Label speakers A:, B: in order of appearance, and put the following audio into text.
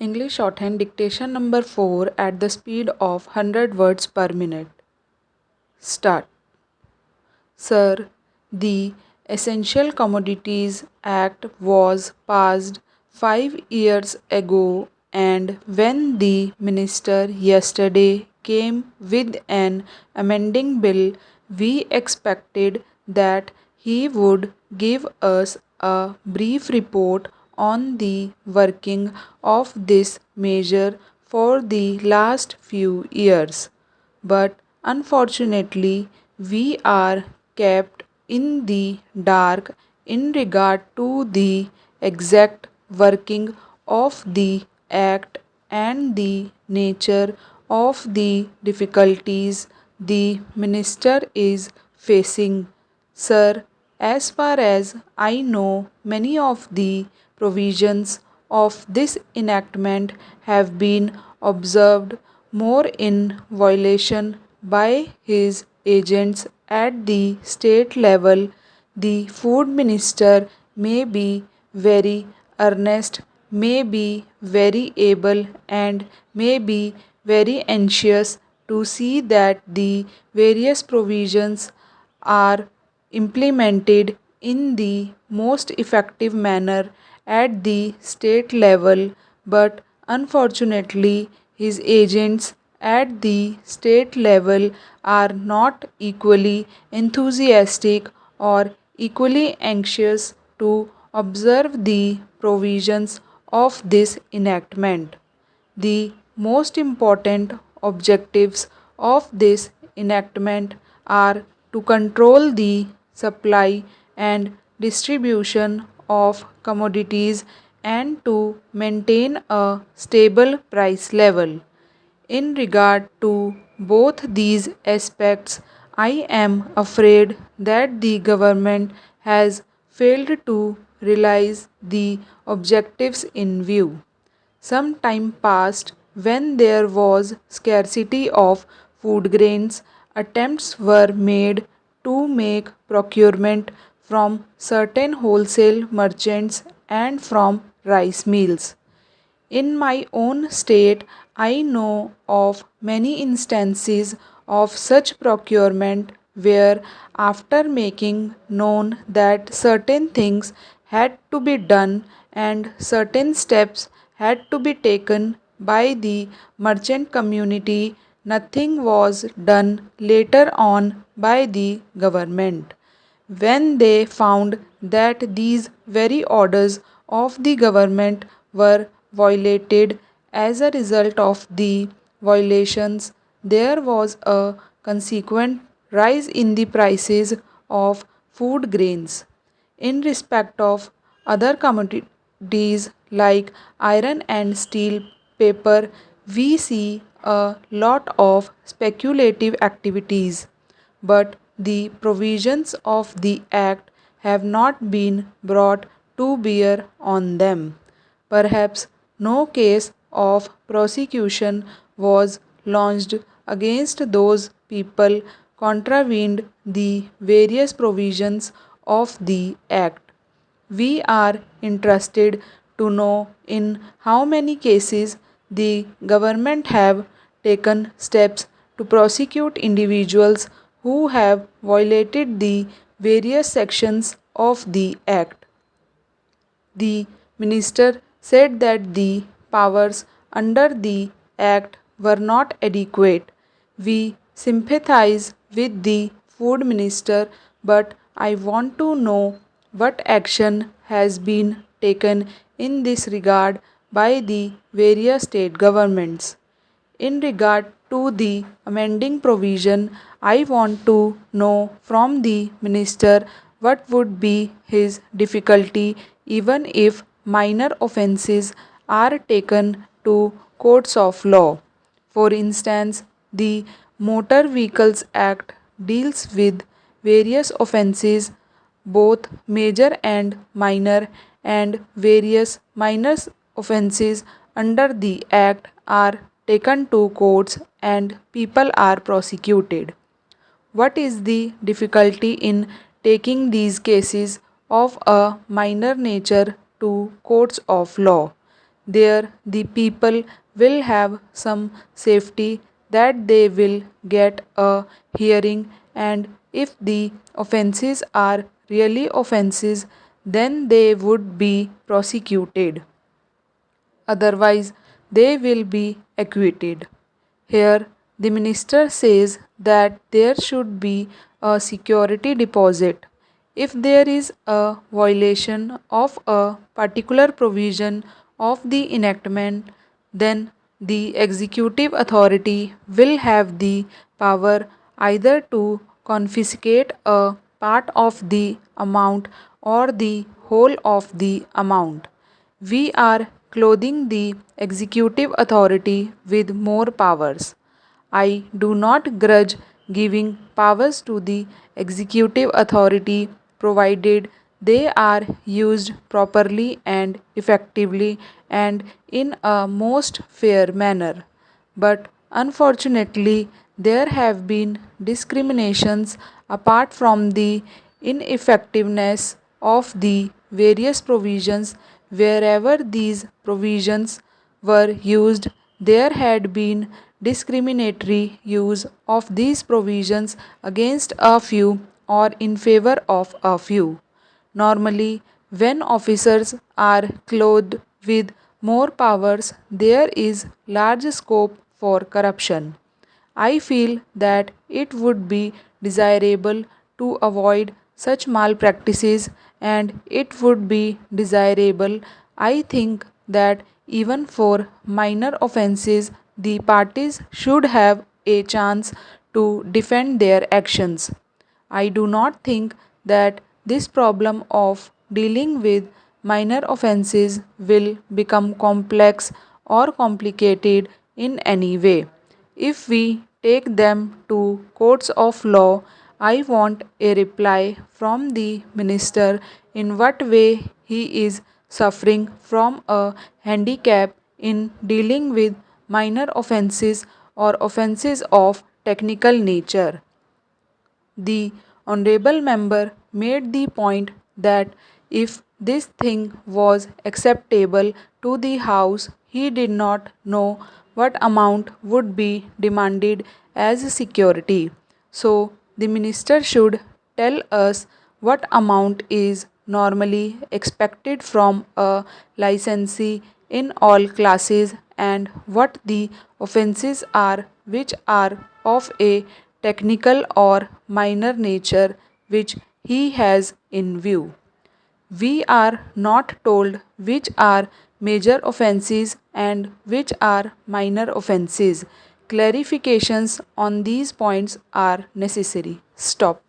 A: English shorthand dictation number 4 at the speed of 100 words per minute. Start. Sir, the Essential Commodities Act was passed 5 years ago, and when the minister yesterday came with an amending bill, we expected that he would give us a brief report on the working of this measure for the last few years. But unfortunately, we are kept in the dark in regard to the exact working of the Act and the nature of the difficulties the minister is facing. Sir, as far as I know, many of the provisions of this enactment have been observed more in violation by his agents at the state level. The food minister may be very earnest, may be very able, and may be very anxious to see that the various provisions are implemented in the most effective manner at the state level, but unfortunately, his agents at the state level are not equally enthusiastic or equally anxious to observe the provisions of this enactment. The most important objectives of this enactment are to control the supply and distribution of commodities and to maintain a stable price level. In regard to both these aspects, I am afraid that the government has failed to realize the objectives in view. Some time passed when there was scarcity of food grains. Attempts were made to make procurement from certain wholesale merchants and from rice mills. In my own state, I know of many instances of such procurement where, after making known that certain things had to be done and certain steps had to be taken by the merchant community, nothing was done later on by the government. When they found that these very orders of the government were violated, as a result of the violations, there was a consequent rise in the prices of food grains. In respect of other commodities like iron and steel, paper, we see a lot of speculative activities, but the provisions of the Act have not been brought to bear on them. Perhaps no case of prosecution was launched against those people contravened the various provisions of the Act. We are interested to know in how many cases the government have taken steps to prosecute individuals who have violated the various sections of the Act. The minister said that the powers under the Act were not adequate. We sympathize with the food minister, but I want to know what action has been taken in this regard by the various state governments. In regard to the amending provision, I want to know from the minister what would be his difficulty even if minor offences are taken to courts of law. For instance, the Motor Vehicles Act deals with various offences, both major and minor, and various minor offences under the Act are taken to courts and people are prosecuted. What is the difficulty in taking these cases of a minor nature to courts of law? there the people will have some safety that they will get a hearing, and if the offenses are really offenses, then they would be prosecuted. Otherwise, they will be acquitted. Here, the minister says that there should be a security deposit. If there is a violation of a particular provision of the enactment, then the executive authority will have the power either to confiscate a part of the amount or the whole of the amount. We are clothing the executive authority with more powers. I do not grudge giving powers to the executive authority provided they are used properly and effectively and in a most fair manner. But unfortunately, there have been discriminations apart from the ineffectiveness of the various provisions. Wherever these provisions were used, there had been discriminatory use of these provisions against a few or in favor of a few. Normally, when officers are clothed with more powers, there is large scope for corruption. I feel that it would be desirable to avoid such malpractices, and it would be desirable, I think, that even for minor offenses, the parties should have a chance to defend their actions. I do not think that this problem of dealing with minor offenses will become complex or complicated in any way. If we take them to courts of law, I want a reply from the minister in what way he is suffering from a handicap in dealing with minor offenses or offenses of technical nature. The honorable member made the point that if this thing was acceptable to the House, he did not know what amount would be demanded as security. So, the minister should tell us what amount is normally expected from a licensee in all classes and what the offenses are which are of a technical or minor nature which he has in view. We are not told which are major offenses and which are minor offenses. Clarifications on these points are necessary. Stop.